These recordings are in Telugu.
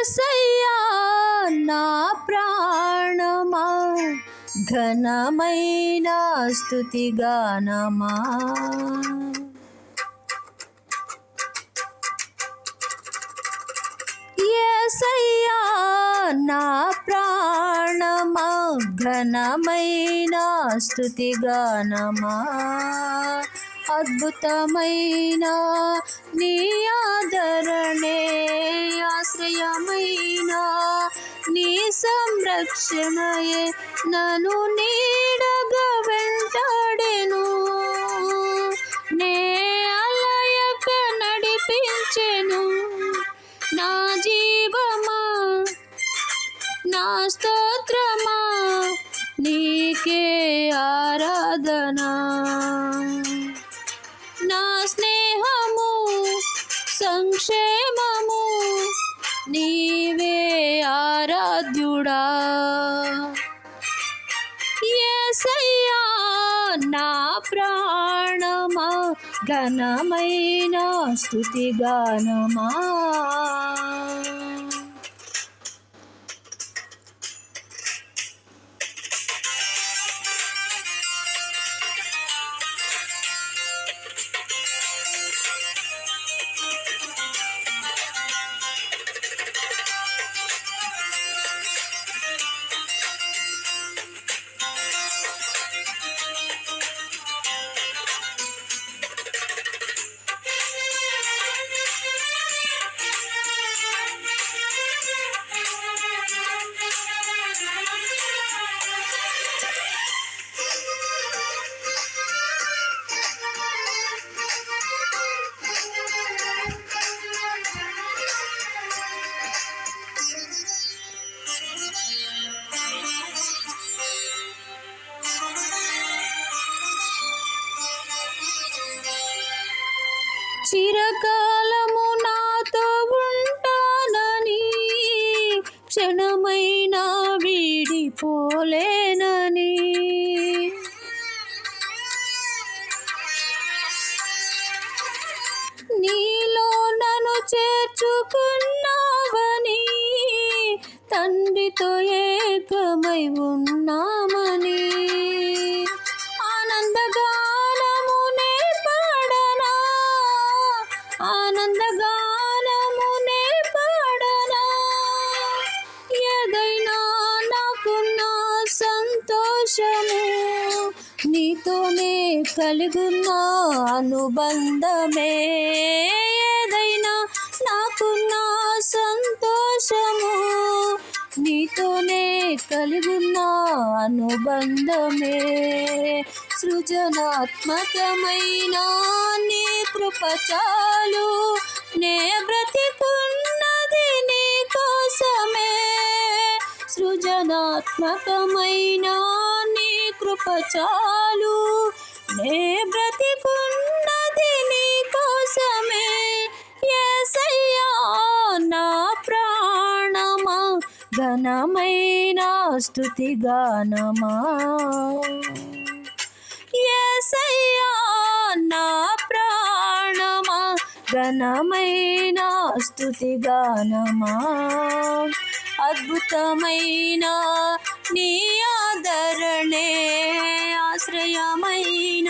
యేసయ్యా నా ప్రాణమా ఘనమైన స్తుతి గానమా. యేసయ్యా నా ప్రాణమా ఘనమైన స్తుతి గానమా. అద్భుతమైన నీ ఆదరణే ఆశ్రయమైన నీ సంరక్షణయే నన్ను నీడగా వెంటాడెను. నే అలయక నడిపించెను నా జీవమా నా స్తోత్రమా నీకే ఆరాధనా. నా స్నేహము సంక్షేమము నీవే ఆరాధ్యుడా. యేసయ్యా నా ప్రాణమా ఘనమైన స్తుతి గానమా. చిరకాలము నాతో ఉంటానని క్షణమైనా వీడిపోలేనని నీలో నన్ను చేర్చుకున్నావని తండ్రితో ఏకమై ఉన్నామని ఆనందగానమునే పాడనా ఆనందగానమునే పాడనా. ఏదైనా నాకున్న సంతోషము నీతోనే కలిగున్న అనుబంధమే. ఏదైనా నాకున్న సంతోషము నీతోనే కలిగున్న అనుబంధమే. సృజనాత్మకమైన నీ కృప చాలు నే బ్రతికున్నది నీ కోసమే. సృజనాత్మకమైన నీ కృప చాలు నే బ్రతికున్నది నీ కోసమే. యేసయ్యా నా ప్రాణమా ఘనమైన స్తుతి గానమా. యేసయ్యా నా ప్రాణమా ఘనమైన స్తుతి గానమా. అద్భుతమైన నీ ఆదరణే ఆశ్రయమైన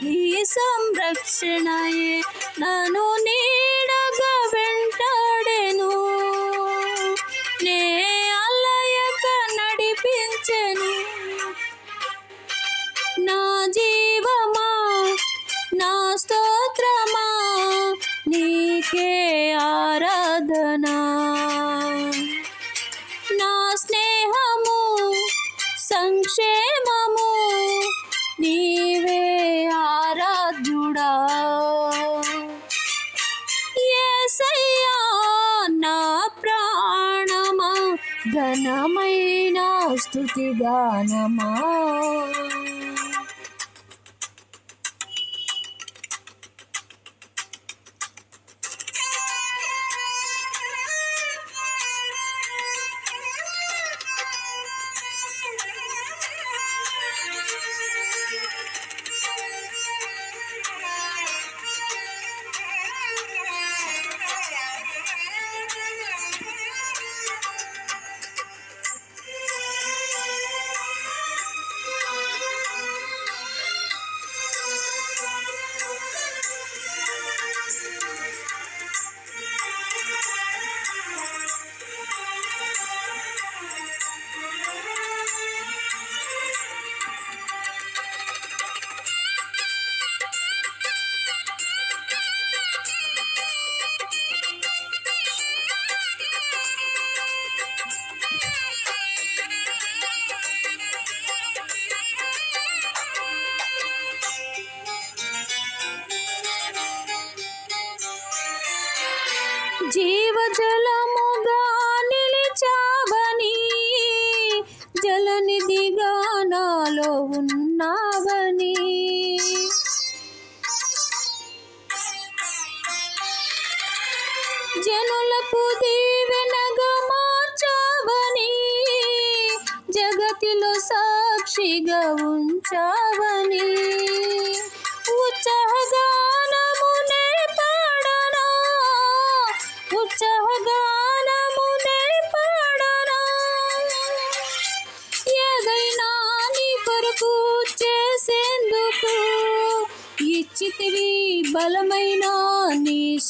నీ సంరక్షణయే నన్ను నీడగా వెంటాడెను. నే అలయక నడిపించెను నా జీవమా నా స్తోత్రమా నీకే ఆరాధనా. నా స్నేహము సంక్షేమము నీవే ఆరాధ్యుడా. యేసయ్యా నా ప్రాణమా ఘనమైన స్తుతి గానమా.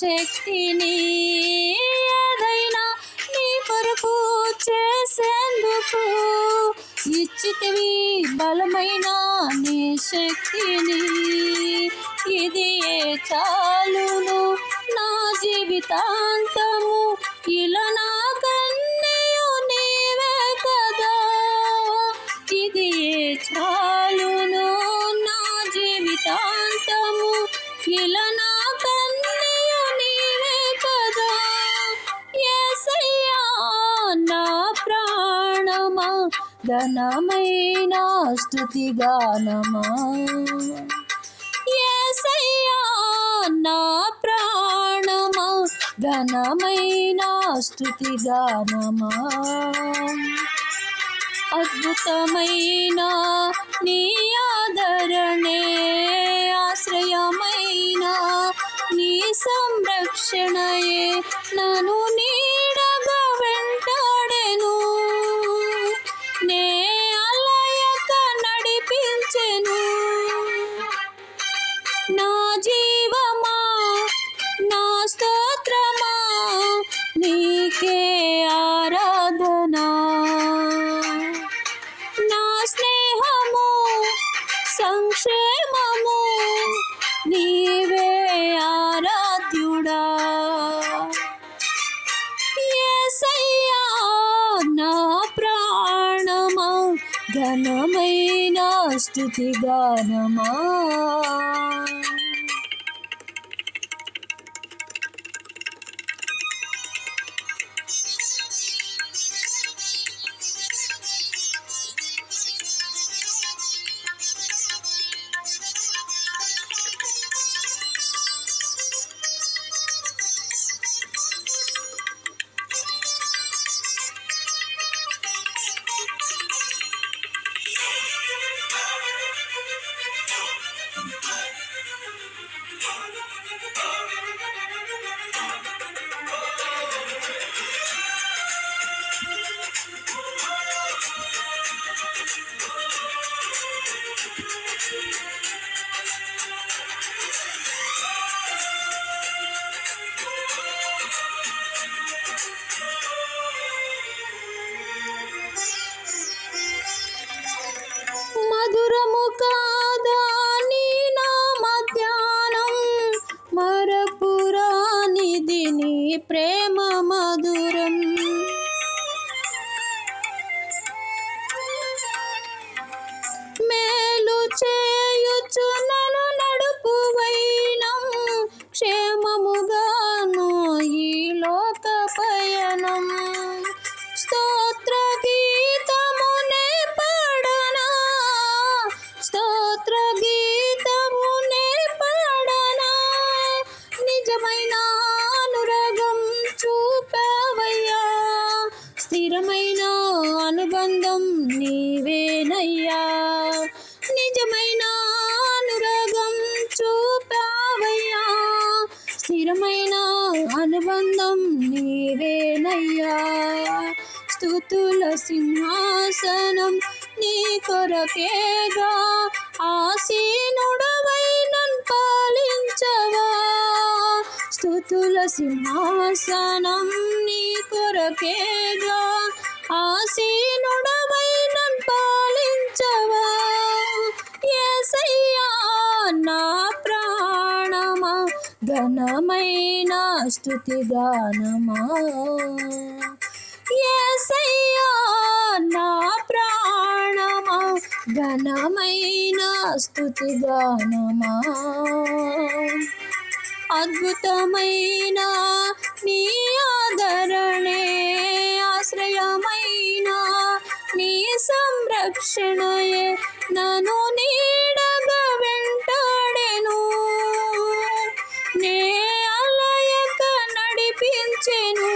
శక్తిని ఏదైనా నీ కొరకు చేసేందుకు ఇచ్చితివి బలమైన నీ శక్తిని. ఇది చాలును నా జీవితాంతము, ఇలా నా కన్నయ్యు నీవే కదా. ఇది చాలును నా జీవితాంతము, ఇలా నా కన్నయ్యు నీవే కదా. యేసయ్యా నా ప్రాణమా, ఘనమైన స్తుతి గానమా. యేసయ్యా నా ప్రాణమా, ఘనమైన స్తుతి గానమా. అద్భుతమైన నీ ఆదరణే, ఆశ్రయమైన నీ సంరక్షణయే నన్ను నీడగా వెంటాడెను. నే అలయక నడిపించెను. నా జీవమా, నా స్తోత్రమా, నీకే ఆరాధనా. నా స్నేహము, సంక్షేమము, నీవే ఆరాధ్యుడా. యేసయ్యా నా ప్రాణమా, ఘనమైన స్తుతి గానమా. మధురము కాదా నీ నామ ధ్యానం, మరపురానిది నీ ప్రేమ మధురం. మేలు చేయుచు నన్ను నడుపువైనం, క్షేమముగాను ఈ లోక పయనం. స్తోత్ర గీతమునే పాడనా, స్తోత్ర గీతమునే పాడనా. నిజమైన అనురాగం చూపావయ్యా, స్థిరమైన అనుబంధం నీవేనయ్యా. నిజమైన అనురాగం చూపావయ్యా, స్థిరమైన అనుబంధం నీవేనయ్యా. స్తుతుల సింహాసనం నీ కొరకేగా, ఆసీనుడవై నన్ను పాలించవా. స్తుతుల సింహాసనం నీ కొరకేగా, ఆసీనుడవై నన్ను పాలించవా. యేసయ్యా నా ప్రాణమా, ఘనమైన స్తుతి గానమా. యేసయ్యా నా ప్రాణమా, ఘనమైన స్తుతి గానమా. అద్భుతమైన నీ ఆదరణే, ఆశ్రయమైన నీ సంరక్షణయే నన్ను నీడగా వెంటాడెను. నే అలయక నడిపించెను.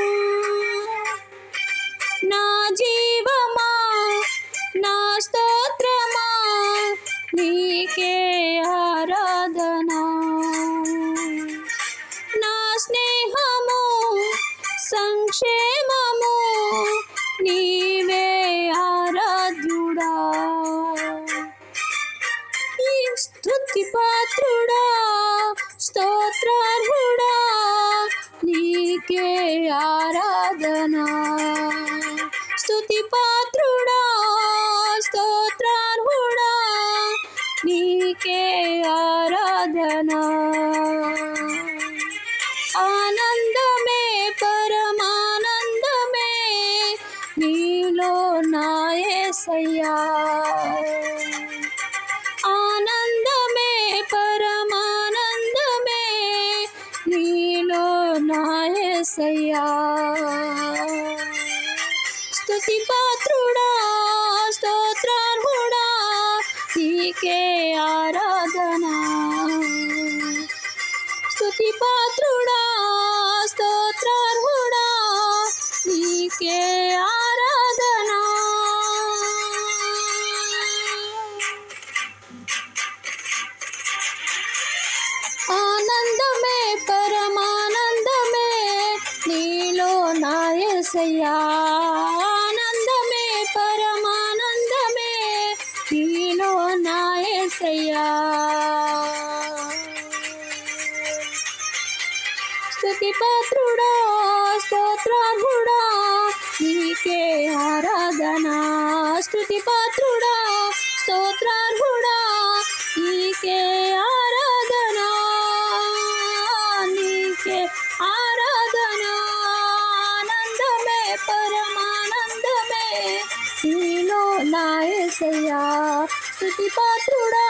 నా జీవమా, నా స్తోత్రమా, నీకే ఆరాధనా. నా స్నేహము, సంక్షేమము, నీవే ఆరాధ్యుడా. ఈ స్తుతి పాత్రుడా, స్తోత్రార్హుడా, ఆరాధనా స్తుతి పాత్రుడా స్తోత్రార్హుడా నీకే ఆరాధనా ఆనందమే పరమానందమే నీలో నా యేసయ్యా ఆనందమే పరమానందమే నీలో నా యేసయ్యా స్తుతి పాత్రుడా స్తోత్రార్హుడా నీకే ఆరాధనా స్తుతి పాత్రుడా స్తోత్రార్హుడా నీకే ఆరాధనా ఆనందమే పరమానందమే నీలో నా యేసయ్యా ఆనందమే పరమానందమే నీలో నా యేసయ్యా స్తుతి పాత్రుడా స్తోత్రార్హుడా నీకే ఆరాధనా స్తుతి పాత్రుడా స్తోత్రార్హుడా నీకే ఆరాధనా నీకే ఆరాధనా ఆనందమే పరమానందమే నీలో నా యేసయ్యా స్తుతి పాత్రుడా